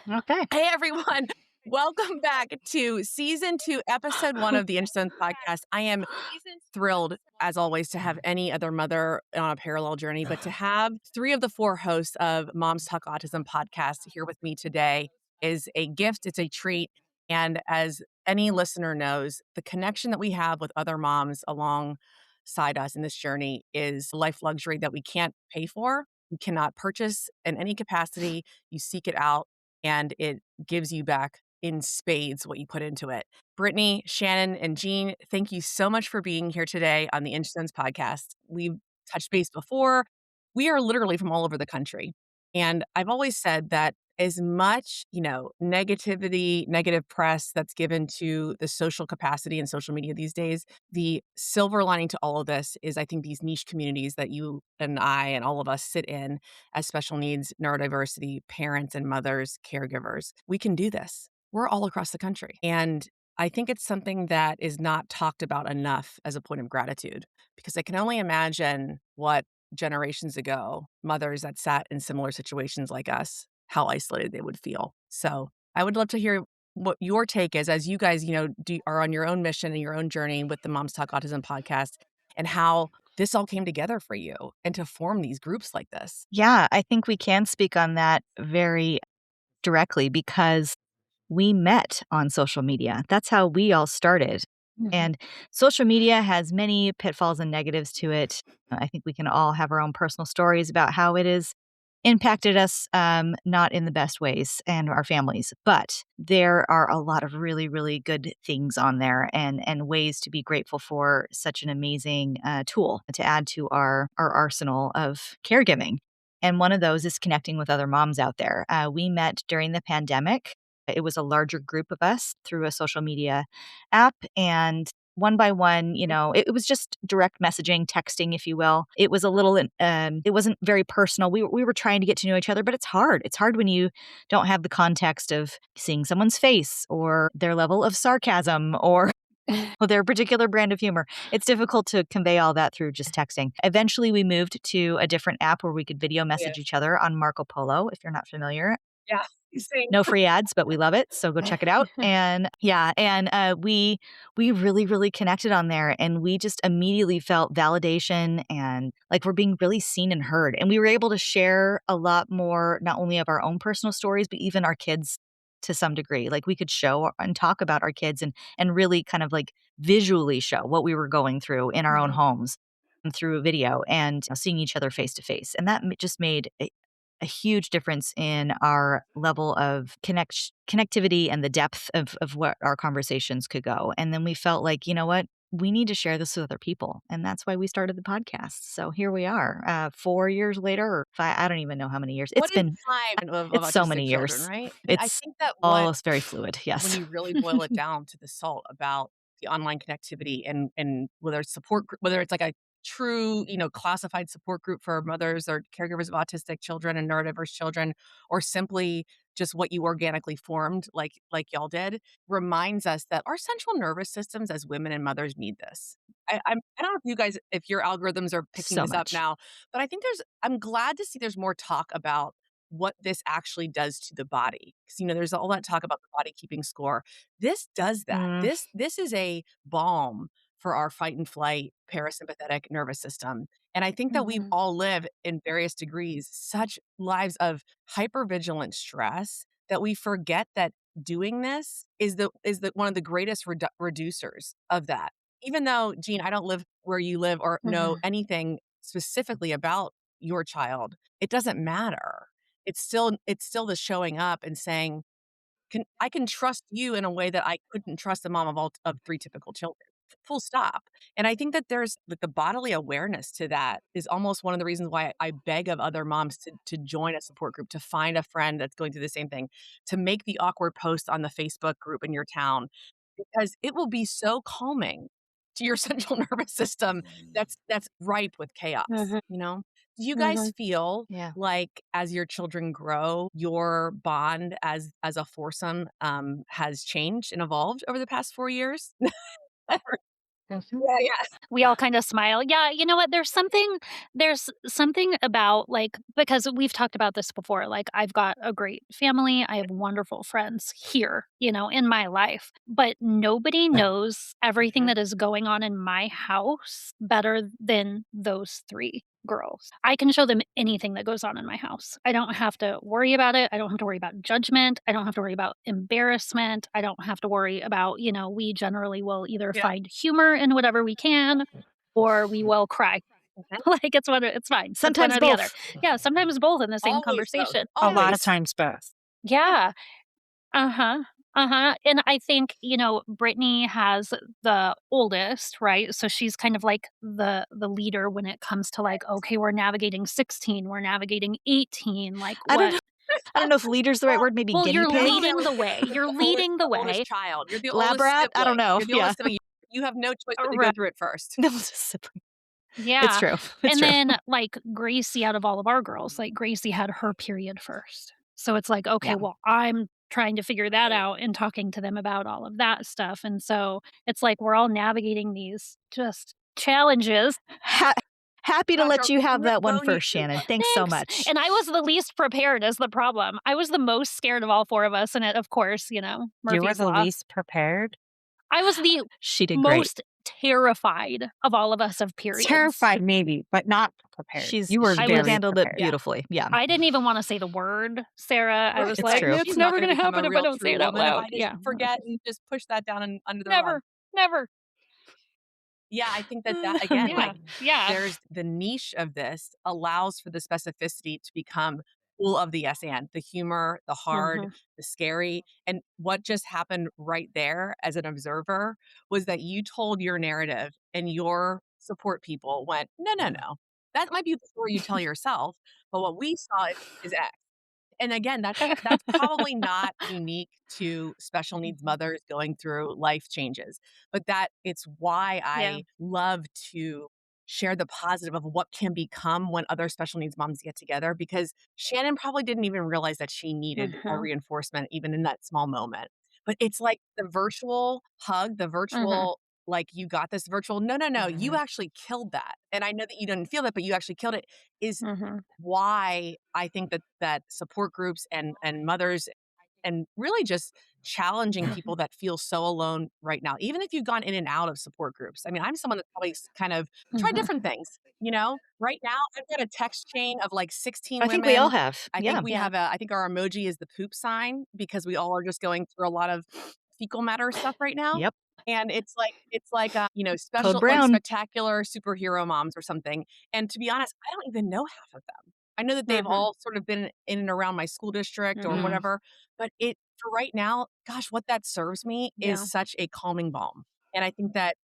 Okay. Hey, everyone. Welcome back to season 2, episode 1 of the Inchstones Podcast. I am thrilled, as always, to have any other mother on a parallel journey, but to have 3 of the 4 hosts of MOMS TALK AUTISM podcast here with me today is a gift. It's a treat. And as any listener knows, the connection that we have with other moms alongside us in this journey is a life luxury that we can't pay for. We cannot purchase in any capacity. You seek it out and it gives you back in spades what you put into it. Brittany, Shannon, and Jean, thank you so much for being here today on the Inchstones podcast. We've touched base before. We are literally from all over the country. And I've always said that as much, negativity, negative press that's given to the social capacity and social media these days, the silver lining to all of this is I think these niche communities that you and I and all of us sit in as special needs, neurodiversity, parents and mothers, caregivers. We can do this. We're all across the country. And I think it's something that is not talked about enough as a point of gratitude, because I can only imagine what generations ago, mothers that sat in similar situations like us, how isolated they would feel. So I would love to hear what your take is as you guys, are on your own mission and your own journey with the Moms Talk Autism podcast and how this all came together for you and to form these groups like this. Yeah, I think we can speak on that very directly because we met on social media. That's how we all started. Mhm. And social media has many pitfalls and negatives to it. I think we can all have our own personal stories about how it has impacted us, not in the best ways and our families. But there are a lot of really, really good things on there and ways to be grateful for such an amazing tool to add to our arsenal of caregiving. And one of those is connecting with other moms out there. We met during the pandemic. It was a larger group of us through a social media app. And one by one, it was just direct messaging, texting, if you will. It was a little, it wasn't very personal. We were trying to get to know each other, but it's hard. It's hard when you don't have the context of seeing someone's face or their level of sarcasm or their particular brand of humor. It's difficult to convey all that through just texting. Eventually, we moved to a different app where we could video Yeah. message each other on Marco Polo, if you're not familiar. Yeah. Same. No free ads, but we love it, so go check it out. And yeah, and we really, really connected on there, and we just immediately felt validation and like we're being really seen and heard. And we were able to share a lot more, not only of our own personal stories, but even our kids to some degree. Like we could show and talk about our kids and really kind of like visually show what we were going through in our own Mhm. homes and through a video and seeing each other face to face. And that just made a huge difference in our level of connectivity and the depth of what our conversations could go. And then we felt like, you know what? We need to share this with other people. And that's why we started the podcast. So here we are, 4 years later, or five, I don't even know how many years. What is time of It's so autistic many children, years. right? And I It's think that all very fluid. when Yes. you really boil it down to the salt about the online connectivity and whether it's whether it's like a true, classified support group for mothers or caregivers of autistic children and neurodiverse children, or simply just what you organically formed like y'all did, reminds us that our central nervous systems as women and mothers need this. I don't know if you guys, if your algorithms are picking So this up much. now, but I think I'm glad to see there's more talk about what this actually does to the body. Because, there's all that talk about the body keeping score. This does that. Mm, This is a balm for our fight and flight parasympathetic nervous system. And I think that we Mhm. all live in various degrees such lives of hypervigilant stress that we forget that doing this is the one of the greatest reducers of that. Even though, Jean, I don't live where you live or know Mhm. anything specifically about your child, it doesn't matter. It's still the showing up and saying, I can trust you in a way that I couldn't trust the mom of 3 typical children, full stop. And I think that there's like the bodily awareness to that is almost one of the reasons why I beg of other moms to join a support group, to find a friend that's going through the same thing, to make the awkward post on the Facebook group in your town, because it will be so calming to your central nervous system that's ripe with chaos, Mhm. you know? Do you guys Mhm. feel yeah. like as your children grow, your bond as a foursome, has changed and evolved over the past 4 years? Yeah, yeah. We all kind of smile. Yeah, you know what? There's something about like, because we've talked about this before. Like, I've got a great family. I have wonderful friends here, in my life, but nobody knows everything that is going on in my house better than those three girls. I can show them anything that goes on in my house. I don't have to worry about it. I don't have to worry about judgment. I don't have to worry about embarrassment. I don't have to worry about, we generally will either Yeah. find humor in whatever we can or we will cry. Like it's fine. It's one Sometimes or the other. both. Yeah, sometimes both in the same Always both. conversation. A lot of Always. times both. Yeah. Uh-huh. Uh-huh. And I think, Brittany has the oldest, right? So she's kind of like the leader when it comes to like, okay, we're navigating 16, we're navigating 18, like I don't what? know. I don't know if leader's the right word. Maybe Well, guinea you're pig. leading the way. You're leading the way. Oldest child. You're the Lab oldest rat? sibling. I don't know. You're the Yeah. oldest sibling. You have no choice but to go Right. through it first. No, it's a sibling. Yeah. It's true. It's And true. then like Gracie out of all of our girls, like Gracie had her period first. So it's like, okay, Yeah. well, I'm trying to figure that out and talking to them about all of that stuff. And so it's like we're all navigating these just challenges. Happy to Gosh, let our you have that one bone you. first, Shannon. Thanks so much. And I was the least prepared is the problem. I was the most scared of all four of us. And it, of course, You Murphy's were the Law. least prepared. I was the She did great. most terrified of all of us of periods. Terrified, maybe, but not prepared. You were She very handled prepared. it beautifully. Yeah. I didn't even want to say the word, Sarah. I Right, was it's like, true. it's She's never not going to become happen a if I real don't say true it out woman if loud. I just Yeah. forget and just push that down under the rug. Never. Yeah, I think that again, Yeah. like Yeah. there's the niche of this allows for the specificity to become full of the yes and the humor, the hard, Mhm. the scary. And what just happened right there as an observer was that you told your narrative and your support people went, no. That might be the story you tell yourself, but what we saw is X. And again, that's probably not unique to special needs mothers going through life changes, but that it's why Yeah. I love to share the positive of what can become when other special needs moms get together, because Shannon probably didn't even realize that she needed a Mhm. reinforcement even in that small moment. But it's like the virtual hug, the virtual like you got this virtual, no, you actually killed that. And I know that you didn't feel that, but you actually killed it is Mhm. why I think that support groups and mothers and really just challenging people that feel so alone right now, even if you've gone in and out of support groups. I mean, I'm someone that's probably kind of tried Mhm. different things, right now I've got a text chain of like 16 I women. think we all have. I Yeah. think we have I think our emoji is the poop sign because we all are just going through a lot of fecal matter stuff right now. Yep. And it's like special, Code like Brown. spectacular superhero moms or something. And to be honest, I don't even know half of them. I know that they've all sort of been in and around my school district or Mhm. whatever, but for right now, gosh, what that serves me Yeah. is such a calming balm. And I think that,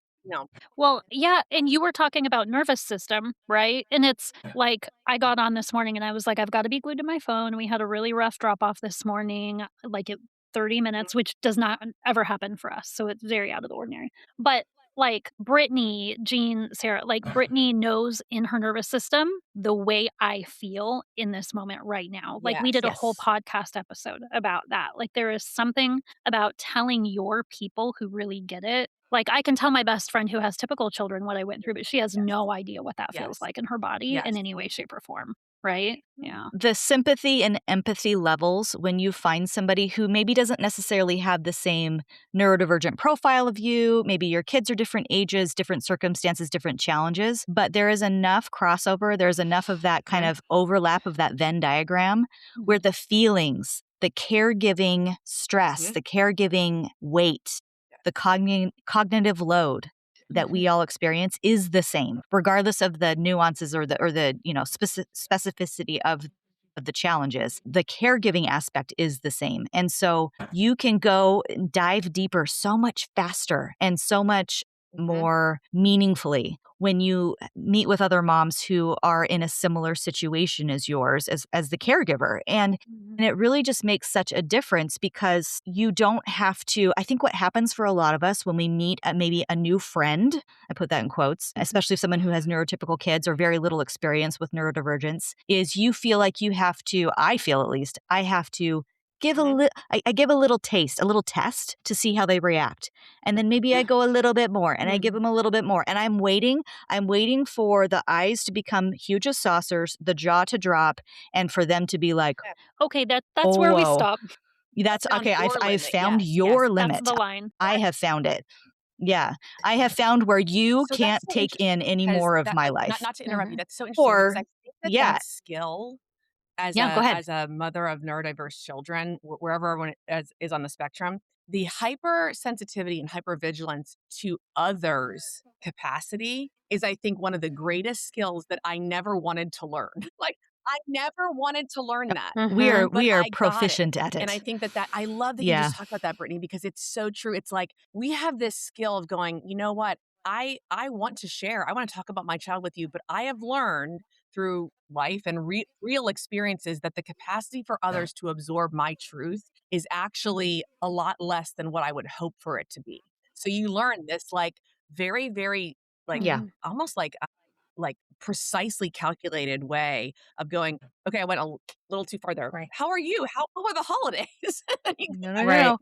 Well, yeah, and you were talking about nervous system, right? And it's like I got on this morning and I was like, I've got to be glued to my phone. We had a really rough drop off this morning, like at 30 minutes, which does not ever happen for us. So it's very out of the ordinary. But like Brittany, Jean, Sarah, like Brittany knows in her nervous system the way I feel in this moment right now. Like we did a whole Yes. podcast episode about that. Like there is something about telling your people who really get it. Like I can tell my best friend who has typical children what I went through, but she has no idea what that feels Yes. like in her body Yes. in any way, shape, or form. Right? Yeah. The sympathy and empathy levels when you find somebody who maybe doesn't necessarily have the same neurodivergent profile of you, maybe your kids are different ages, different circumstances, different challenges, but there is enough crossover, there's enough of that kind of overlap of that Venn diagram where the feelings, the caregiving stress, the caregiving weight, the cognitive load that we all experience is the same, regardless of the nuances or the specificity of the challenges. The caregiving aspect is the same. And so you can go dive deeper so much faster and so much more meaningfully when you meet with other moms who are in a similar situation as yours as the caregiver. And it really just makes such a difference because you don't have to. I think what happens for a lot of us when we meet maybe a new friend, I put that in quotes, especially someone who has neurotypical kids or very little experience with neurodivergence, is you feel like you have to, I feel at least, I have to give I give a little taste, a little test to see how they react. And then maybe I go a little bit more and I give them a little bit more. And I'm waiting for the eyes to become huge as saucers, the jaw to drop, and for them to be like, Okay, that's where we whoa. stop. That's Found okay. your I've limit. found Yes, your yes. limit. That's the line. I have found it. Yeah. I have found where you So can't that's so take in interesting any because more of that, my not, life. not to interrupt you, Mhm. that's so interesting because Or, I think that yeah. that skill as Yeah, go ahead. a mother of neurodiverse children, wherever everyone is on the spectrum, the hypersensitivity and hypervigilance to others' capacity is, I think, one of the greatest skills that I never wanted to learn. Like, I never wanted to learn that, Mhm. but We are I got it. proficient at And I it. think that I love that you Yeah. just talked about that, Brittany, because it's so true. It's like we have this skill of going, you know what? I want to share. I want to talk about my child with you, but I have learned through life and real experiences that the capacity for others to absorb my truth is actually a lot less than what I would hope for it to be. So you learn this like very, very like Yeah. Mhm. almost like precisely calculated way of going, okay, I went a little too far there. Right. How are you? How were the holidays? And you No, no, no, Right.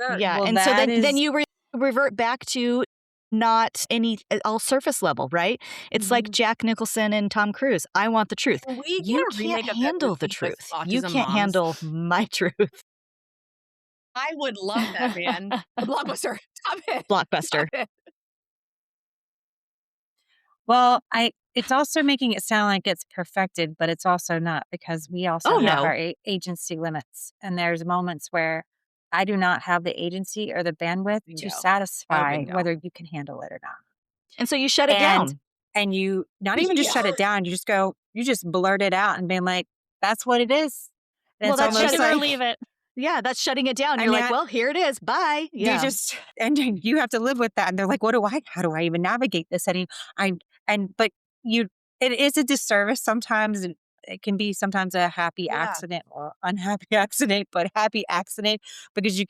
no. Yeah. Well, And so that then is you revert back to not any all surface level, right? It's like Mhm. Jack Nicholson and Tom Cruise. I want the truth. Can we get You a can't remake of that handle the movie with truth. You autism can't moms? handle my truth. I would love that, man. A blockbuster. Top it. Blockbuster. Top it. well, it's also making it sound like it's perfected, but it's also not because we also Oh have no. our agency limits. And there's moments where I do not have the agency or the bandwidth to Bingo. Oh, satisfy bingo. whether you can handle it or not. And so you shut it And down. and you not even just Yeah. shut it down, you just blurt it out and being like, that's what it is. And Well, it's that's almost Take it or like leave it. Yeah, that's shutting it down. I You're mean, like, well, here it is. Bye. you Yeah. just and you have to live with that. And they're like, how do I even navigate this? But you it is a disservice sometimes. And it can be sometimes a happy Yeah. accident or unhappy accident, but happy accident because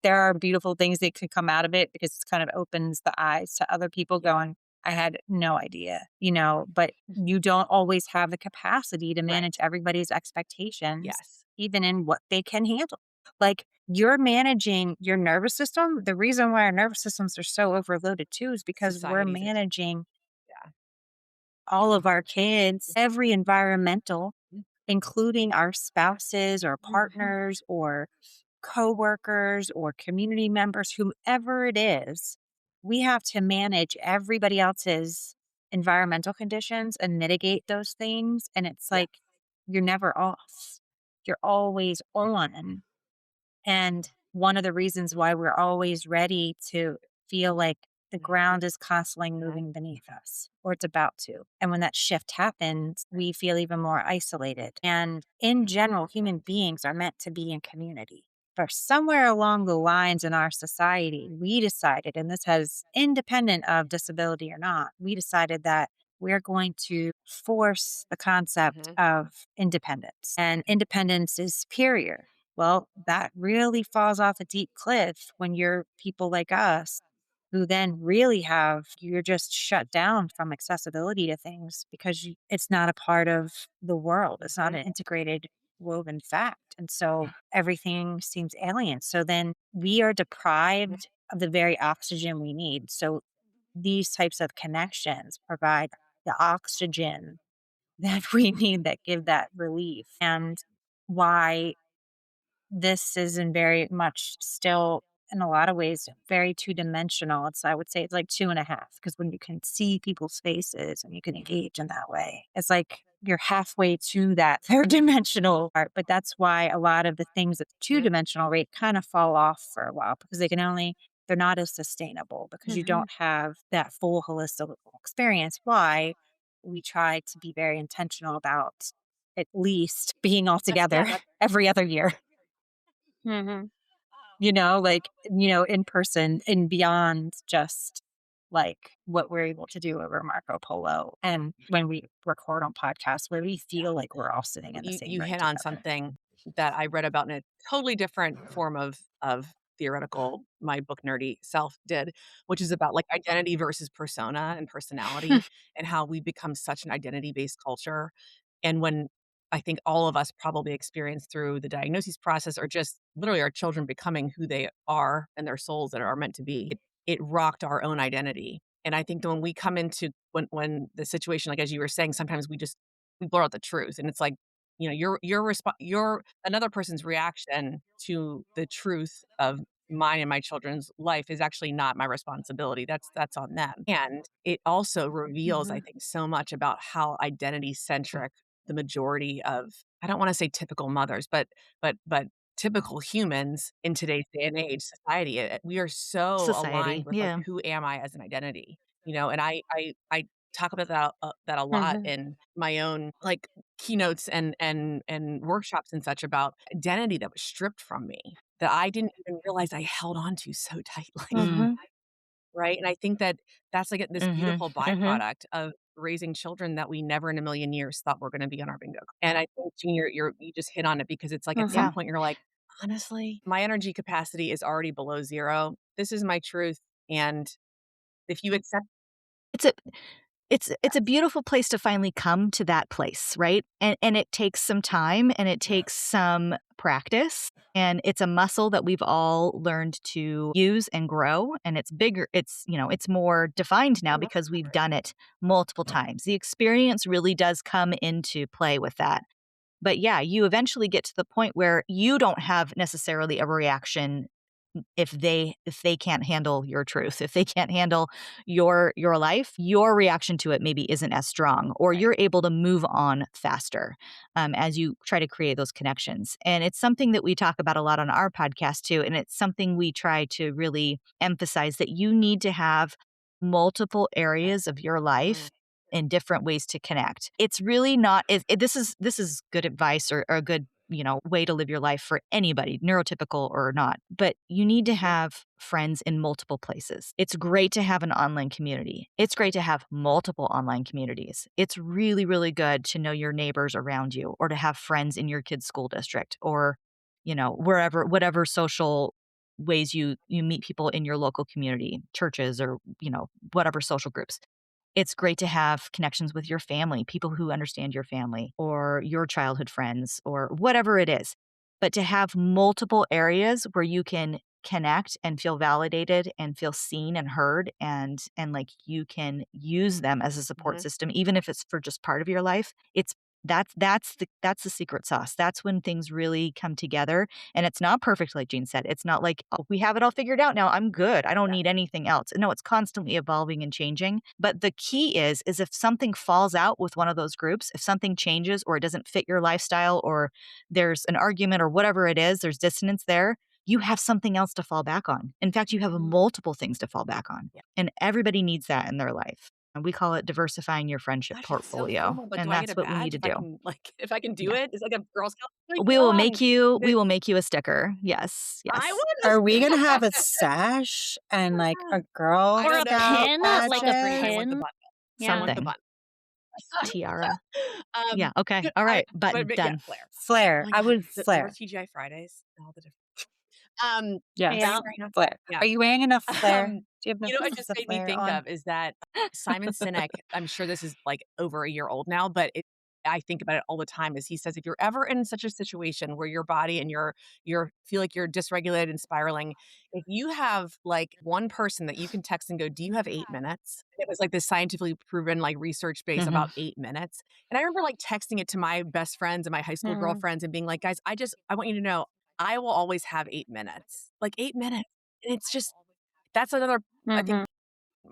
there are beautiful things that could come out of it because it kind of opens the eyes to other people going, I had no idea, but you don't always have the capacity to Right. manage everybody's expectations, Yes. even in what they can handle. Like you're managing your nervous system. The reason why our nervous systems are so overloaded too is because we're Societies. managing Yeah. all of our kids, every environmental, including our spouses or partners or coworkers or community members, whomever it is, we have to manage everybody else's environmental conditions and mitigate those things. And it's Yeah. like you're never off. You're always on. And one of the reasons why we're always ready to feel like the ground is constantly moving beneath us, or it's about to. And when that shift happens, we feel even more isolated. And in general, human beings are meant to be in community. But somewhere along the lines in our society, we decided, and this has independent of disability or not, we decided that we're going to force the concept of independence. And independence is superior. Well, that really falls off a deep cliff when you're people like us who then really you're just shut down from accessibility to things because it's not a part of the world. It's not an integrated woven fact. And so everything seems alien. So then we are deprived of the very oxygen we need. So these types of connections provide the oxygen that we need that give that relief. And why this is in very much still in a lot of ways very two-dimensional. I would say it's like 2.5 because when you can see people's faces and you can engage in that way, it's like you're halfway to that third dimensional part. But that's why a lot of the things at the two-dimensional rate kind of fall off for a while because they're not as sustainable because you don't have that full holistic experience. Why we try to be very intentional about at least being all together every other year. Mhm. In person and beyond just like what we're able to do over Marco Polo. And when we record on podcasts where we feel like we're all sitting in the same You room hit on together. something that I read about in a totally different form of theoretical my book nerdy self did, which is about like identity versus persona and personality and how we become such an identity based culture. And when I think all of us probably experience through the diagnosis process, or just literally our children becoming who they are and their souls that are meant to be. It rocked our own identity. And I think that when we come into when the situation, like as you were saying, sometimes we blur out the truth, and it's like, your another person's reaction to the truth of mine and my children's life is actually not my responsibility. That's on them. And it also reveals, I think, so much about how identity centric the majority of, I don't want to say typical mothers, but typical humans in today's day and age society. We are so Society. aligned with like, Yeah. who am I as an identity? And I talk about that a lot in my own like keynotes and workshops and such, about identity that was stripped from me, that I didn't even realize I held on to so tightly. Right? And I think that that's like this beautiful byproduct of raising children that we never in a million years thought were gonna be on our bingo card. And I think, Jean, you just hit on it, because it's like at some Yeah. point you're like, "Honestly, my energy capacity is already below 0. This is my truth, and if you accept." It's a it's a beautiful place to finally come to that place, right? And it takes some time and it takes some practice, and it's a muscle that we've all learned to use and grow, and it's bigger, it's more defined now because we've done it multiple times. The experience really does come into play with that. But yeah, you eventually get to the point where you don't have necessarily a reaction if they can't handle your truth, if they can't handle your life, your reaction to it maybe isn't as strong, or you're able to move on faster as you try to create those connections. And it's something that we talk about a lot on our podcast too, and it's something we try to really emphasize, that you need to have multiple areas of your life in different ways to connect. It's really not. This is good advice, or a good way to live your life for anybody, neurotypical or not. But you need to have friends in multiple places. It's great to have an online community. It's great to have multiple online communities. It's really, really good to know your neighbors around you, or to have friends in your kid's school district, or wherever, whatever social ways you meet people in your local community, churches, or whatever social groups. It's great to have connections with your family, people who understand your family, or your childhood friends, or whatever it is. But to have multiple areas where you can connect and feel validated and feel seen and heard, and like you can use them as a support system, even if it's for just part of your life. That's the secret sauce. That's when things really come together. And it's not perfect, like Jean said. It's not like, oh, we have it all figured out now, I'm good, I don't need anything else. No, it's constantly evolving and changing. But the key is if something falls out with one of those groups, if something changes, or it doesn't fit your lifestyle, or there's an argument, or whatever it is, there's dissonance there, you have something else to fall back on. In fact, you have multiple things to fall back on. And everybody needs that in their life. And we call it diversifying your friendship Gosh, that's so portfolio. formal, but And do I get that's a what we need badge to if I do. can, like, if I can do Yeah. it? It's like a Girl Scout. Like, We will come make on. you a sticker. Yes. I Yes. want Are we gonna have a sash and like a Girl I Or don't a know. Scout pin, I like saw a the print. I badges? want the pin. button. I Yeah. want the Something. button. Tiara. Um, Yeah. Okay. All right. Button yeah, done. Flair. Oh Flare. my I God, would the flare. more TGI Fridays, all the different. Yes. Yeah. Are you wearing enough? Flare. Yeah. Are you wearing enough flare? Um, Do you have enough it pieces just of made me flare think on? of is that Simon Sinek, I'm sure this is like over a year old now, but I think about it all the time, is he says, if you're ever in such a situation where your body and you're feel like you're dysregulated and spiraling, if you have like one person that you can text and go, do you have 8 minutes? It was like this scientifically proven, like research based about 8 minutes. And I remember like texting it to my best friends and my high school girlfriends and being like, guys, I want you to know, I will always have 8 minutes, like 8 minutes. And it's just, that's another, I think,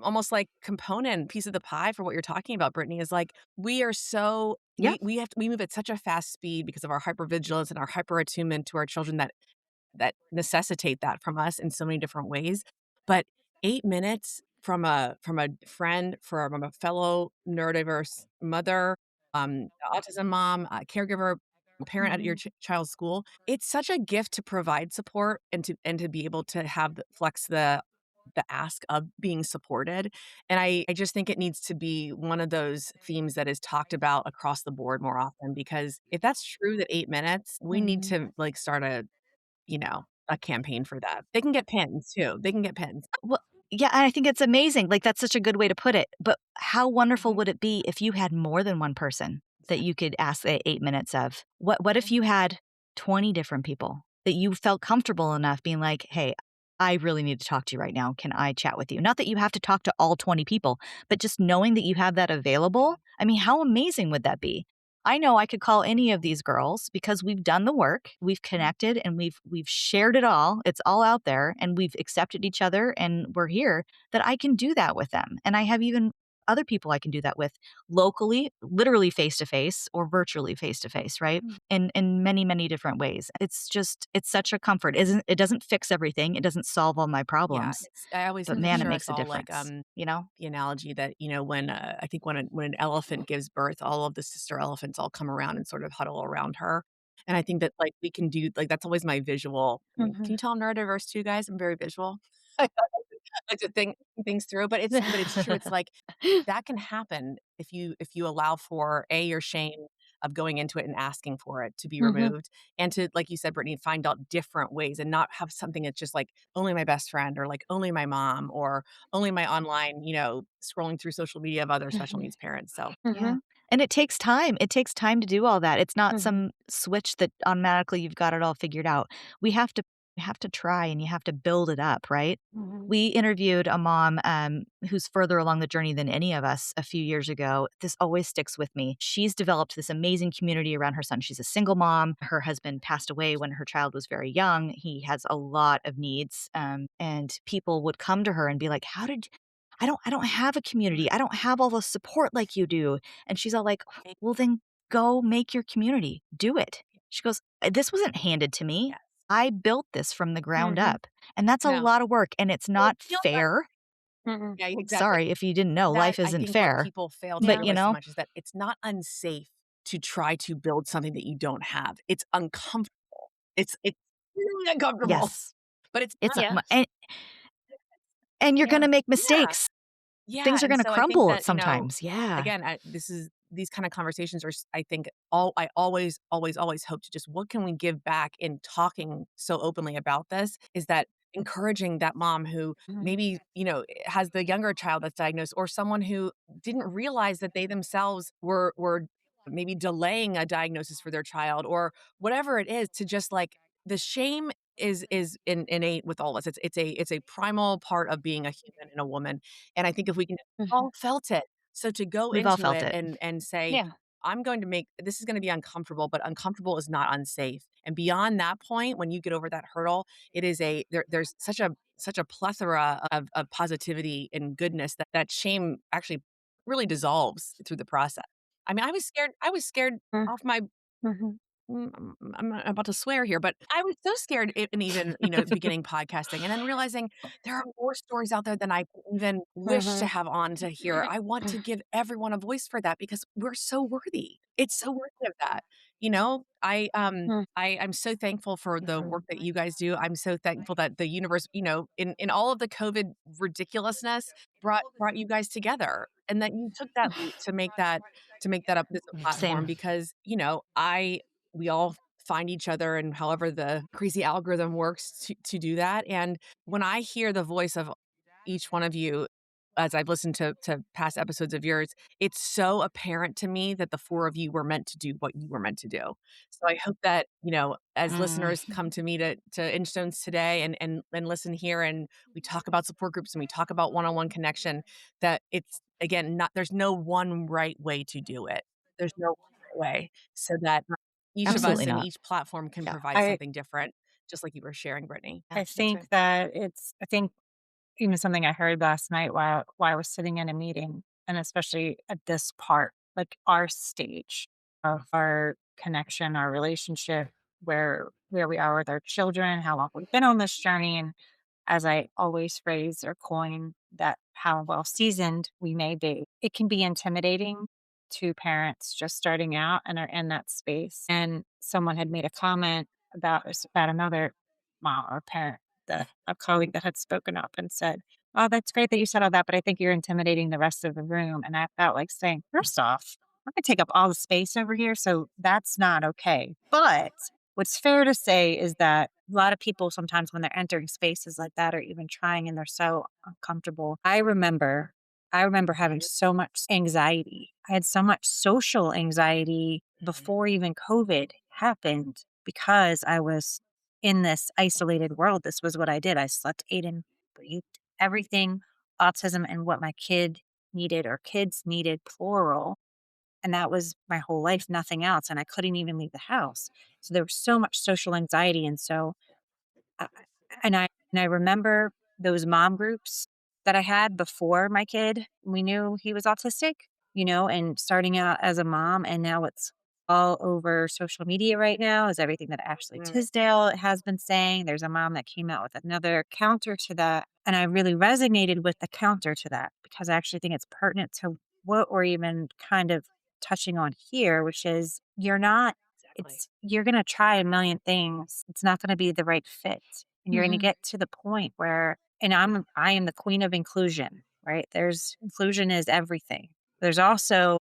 almost like component piece of the pie for what you're talking about, Brittany, is like, we are so, Yeah. we move at such a fast speed because of our hypervigilance and our hyperattunement to our children that necessitate that from us in so many different ways. But 8 minutes from a friend, from a fellow neurodiverse mother, autism mom, caregiver, parent at your child's school, it's such a gift to provide support and to be able to have flex the ask of being supported. And I just think it needs to be one of those themes that is talked about across the board more often, because if that's true, that 8 minutes, we need to like start a campaign for that. They can get pins too. They can get pins. Well, yeah, I think it's amazing. Like, that's such a good way to put it. But how wonderful would it be if you had more than one person? that you could ask 8 minutes of? What if you had 20 different people that you felt comfortable enough being like, hey, I really need to talk to you right now. Can I chat with you? Not that you have to talk to all 20 people, but just knowing that you have that available. I mean, how amazing would that be? I know I could call any of these girls because we've done the work, we've connected, and we've shared it all. It's all out there, and we've accepted each other, and we're here. That I can do that with them, and I have even other people I can do that with locally, literally face to face, or virtually face to face, right? In many different ways. It's such a comfort. It doesn't fix everything. It doesn't solve all my Yeah, problems, I always but man, it picture us makes a all like difference. You know? the analogy that when I think when an elephant gives birth, all of the sister elephants all come around and sort of huddle around her. And I think that like we can do like that's always my visual. I mean, can you tell I'm neurodiverse too, guys? I'm very visual. I like to think things through, but it's true. It's like that can happen if you allow for your shame of going into it and asking for it to be removed, and to, like you said, Brittany, find out different ways and not have something that's just like only my best friend or like only my mom or only my online, scrolling through social media of other special needs parents. So Yeah. And it takes time. It takes time to do all that. It's not some switch that automatically you've got it all figured out. We have to try, and you have to build it up, right? We interviewed a mom who's further along the journey than any of us a few years ago. This always sticks with me. She's developed this amazing community around her son. She's a single mom. Her husband passed away when her child was very young. He has a lot of needs, and people would come to her and be like, I don't have a community. I don't have all the support like you do. And she's all like, well, then go make your community. Do it. She goes, This wasn't handed to me. yes. I built this from the ground up. And that's a No. lot of work. And it's not feel fair. Yeah, exactly. Sorry if you didn't know, That life I isn't think what fair. people fail to But, realize so much is that it's not unsafe to try to build something that you don't have. It's uncomfortable. It's really uncomfortable, yes, but it's it's, Yeah. and you're going to make yeah. mistakes. Yeah, Things are and going to so I think crumble that, sometimes. Yeah. again, these kind of conversations are, I think, all I always, always, always hope to just what can we give back in talking so openly about this is that encouraging that mom who maybe, has the younger child that's diagnosed or someone who didn't realize that they themselves were maybe delaying a diagnosis for their child or whatever it is to just like the shame is innate with all of us. It's a primal part of being a human and a woman. And I think if we can all felt it. So to go We've all into felt it it. and say, Yeah. I'm going to make this is going to be uncomfortable, but uncomfortable is not unsafe. And beyond that point, when you get over that hurdle, it is there's such a plethora of positivity and goodness that shame actually really dissolves through the process. I mean, I was scared off my I'm not about to swear here, but I was so scared in even, beginning podcasting and then realizing there are more stories out there than I even wish to have on to hear. I want to give everyone a voice for that because we're so worthy. It's so worthy of that. I'm so thankful for the work that you guys do. I'm so thankful that the universe, in all of the COVID ridiculousness brought you guys together and that you took that leap to make that up this platform Same. because, we all find each other and however the crazy algorithm works to do that. And when I hear the voice of each one of you, as I've listened to past episodes of yours, it's so apparent to me that the four of you were meant to do what you were meant to do. So I hope that, as listeners come to me to Inchstones today and listen here and we talk about support groups and we talk about one-on-one connection, that it's again not there's no one right way to do it. There's no one right way. So that each of us Absolutely and not. each platform can Yeah. provide something different, just like you were sharing, Brittany. Yeah, I that's think right. that I think even something I heard last night while I was sitting in a meeting, and especially at this part, like our stage of our connection, our relationship, where we are with our children, how long we've been on this journey, and as I always phrase or coin that how well seasoned we may be, it can be intimidating to parents just starting out and are in that space. And someone had made a comment about another mom or parent, a colleague that had spoken up and said, "Oh, that's great that you said all that, but I think you're intimidating the rest of the room." And I felt like saying, first off, I'm going to take up all the space over here, so that's not okay. But what's fair to say is that a lot of people sometimes when they're entering spaces like that or even trying and they're so uncomfortable. I remember I remember having so much anxiety. I had so much social anxiety before even COVID happened because I was in this isolated world. This was what I did. I slept, ate, and breathed everything autism and what my kid needed or kids needed, plural. And that was my whole life, nothing else. And I couldn't even leave the house. So there was so much social anxiety. And so I and I remember those mom groups that I had before my kid, we knew he was autistic, and starting out as a mom, and now it's all over social media right now is everything that Ashley Tisdale has been saying. There's a mom that came out with another counter to that, and I really resonated with the counter to that because I actually think it's pertinent to what we're even kind of touching on here, which is you're going to try a million things. It's not going to be the right fit. And you're going to get to the point where, and I am the queen of inclusion, right? Inclusion is everything. There's also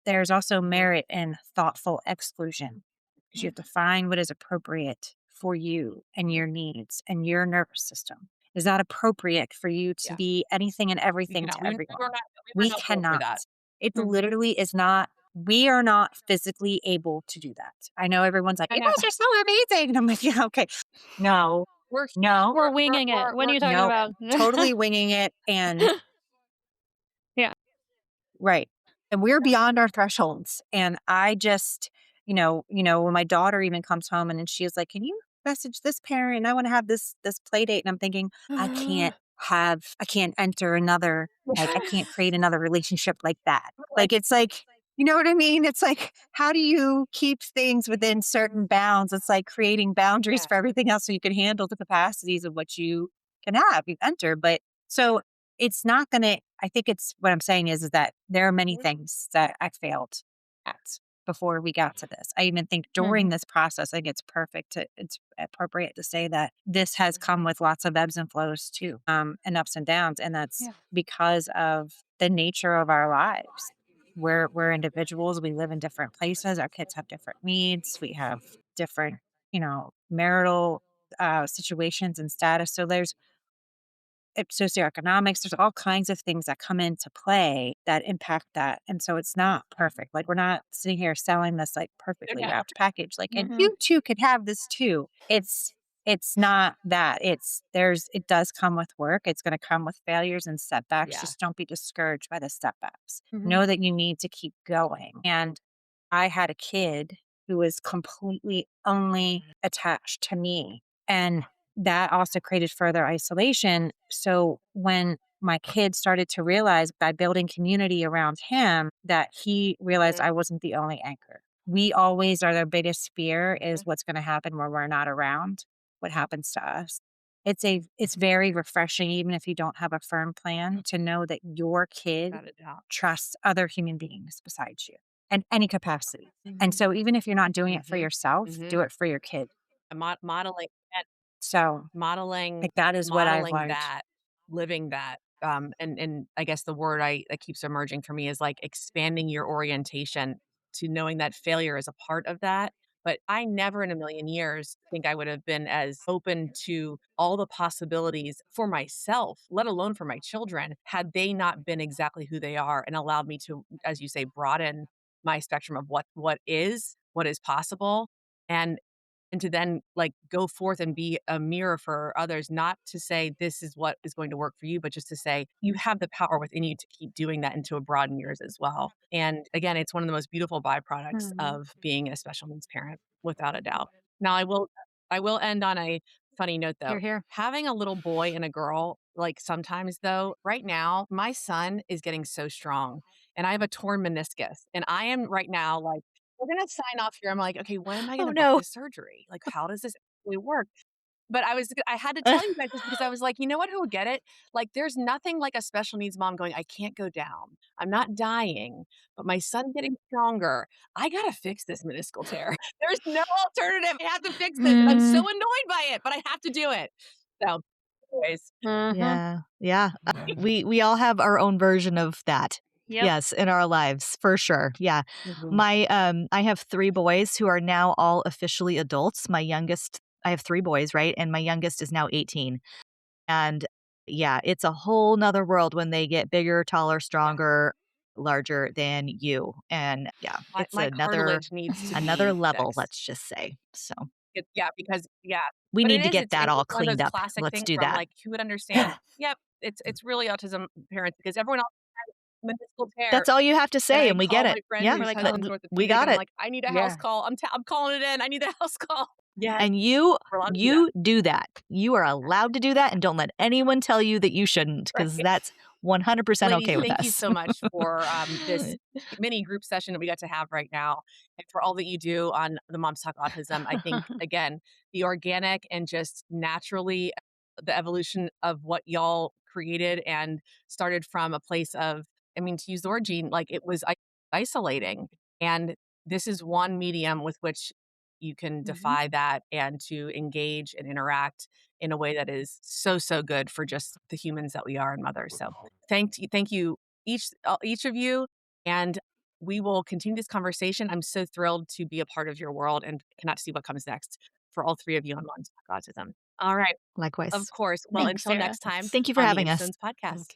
merit in thoughtful exclusion because you have to find what is appropriate for you and your needs and your nervous system. It's not appropriate for you to be anything and everything to everyone. We cannot. It literally is not. We are not physically able to do that. I know everyone's like, you guys are so amazing. And I'm like, yeah, okay. No, We're winging it. What are you talking about? totally winging it. And Yeah. right. And we're beyond our thresholds. And I just, when my daughter even comes home and then she's like, can you message this parent? And I want to have this play date. And I'm thinking, I can't enter another, like, I can't create another relationship like that. Like, it's like, you know what I mean? It's like, how do you keep things within certain bounds? It's like creating boundaries for everything else so you can handle the capacities of what you can have, you enter. But so it's not going to, I think it's what I'm saying is that there are many things that I failed at before we got to this. I even think during this process, I think it's appropriate to say that this has come with lots of ebbs and flows too, and ups and downs. And that's because of the nature of our lives. We're individuals. We live in different places. Our kids have different needs. We have different, marital situations and status. So there's socioeconomics, there's all kinds of things that come into play that impact that. And so it's not perfect. Like, we're not sitting here selling this like perfectly wrapped package. Like, and you too could have this too. It's not that. It does come with work. It's going to come with failures and setbacks. Just don't be discouraged by the setbacks. Know that you need to keep going. And I had a kid who was completely only attached to me. And that also created further isolation. So when my kid started to realize by building community around him that he realized I wasn't the only anchor. We always are, their biggest fear is what's going to happen when we're not around, what happens to us. It's very refreshing, even if you don't have a firm plan, to know that your kid trusts other human beings besides you in any capacity. And so even if you're not doing it for yourself, do it for your kid. Modeling So modeling like, that is what I've modeling learned. that, living that. And I guess the word that keeps emerging for me is like expanding your orientation to knowing that failure is a part of that. But I never in a million years think I would have been as open to all the possibilities for myself, let alone for my children, had they not been exactly who they are and allowed me to, as you say, broaden my spectrum of what is possible. And to then like go forth and be a mirror for others, not to say this is what is going to work for you, but just to say you have the power within you to keep doing that and to broaden yours as well. And again, it's one of the most beautiful byproducts of being a special needs parent, without a doubt. Now I will end on a funny note though. Here. Having a little boy and a girl, like sometimes though, right now, my son is getting so strong and I have a torn meniscus. And I am right now like, we're going to sign off here. I'm like, okay, when am I going to book this surgery? Like, how does this actually work? But I had to tell you guys this because I was like, you know what, who would get it? Like, there's nothing like a special needs mom going, I can't go down. I'm not dying, but my son's getting stronger. I got to fix this meniscal tear. There's no alternative. I have to fix this. I'm so annoyed by it, but I have to do it. So, anyways. Yeah. Yeah. We all have our own version of that. Yep. Yes, in our lives, for sure. Yeah. I have 3 boys who are now all officially adults. I have 3 boys, right? And my youngest is now 18. And yeah, it's a whole nother world when they get bigger, taller, stronger, larger than you. And yeah, it's My another cartilage needs to another be level, fixed. let's just say. So Because we but need to get it's that all one of those cleaned up. classic Let's things do where I'm that. like, who would understand? Yep, it's really autism parents because everyone else has meniscal tear. That's all you have to And say, I and we call get my it. friend Yeah, whose like, husband's we orthopedic, got and I'm it. like, I need a house Yeah. call. I'm calling it in. I need a house call. Yeah. And We're allowed to do that. you do that. You are allowed to do that, and don't let anyone tell you that you shouldn't, because Right. that's 100% Ladies, okay with thank you us. so much for this mini group session that we got to have right now, and for all that you do on the Moms Talk Autism. I think, again, the organic and just naturally the evolution of what y'all created and started from a place of, I mean, to use the word, Jean, like it was isolating. And this is one medium with which you can defy that and to engage and interact in a way that is so, so good for just the humans that we are and mothers. So thank you each of you. And we will continue this conversation. I'm so thrilled to be a part of your world and cannot see what comes next for all three of you on Moms Talk Autism. All right. Likewise. Of course. Well, Thanks, until Sarah. next time Thank you for on the having us. Inchstones Podcast.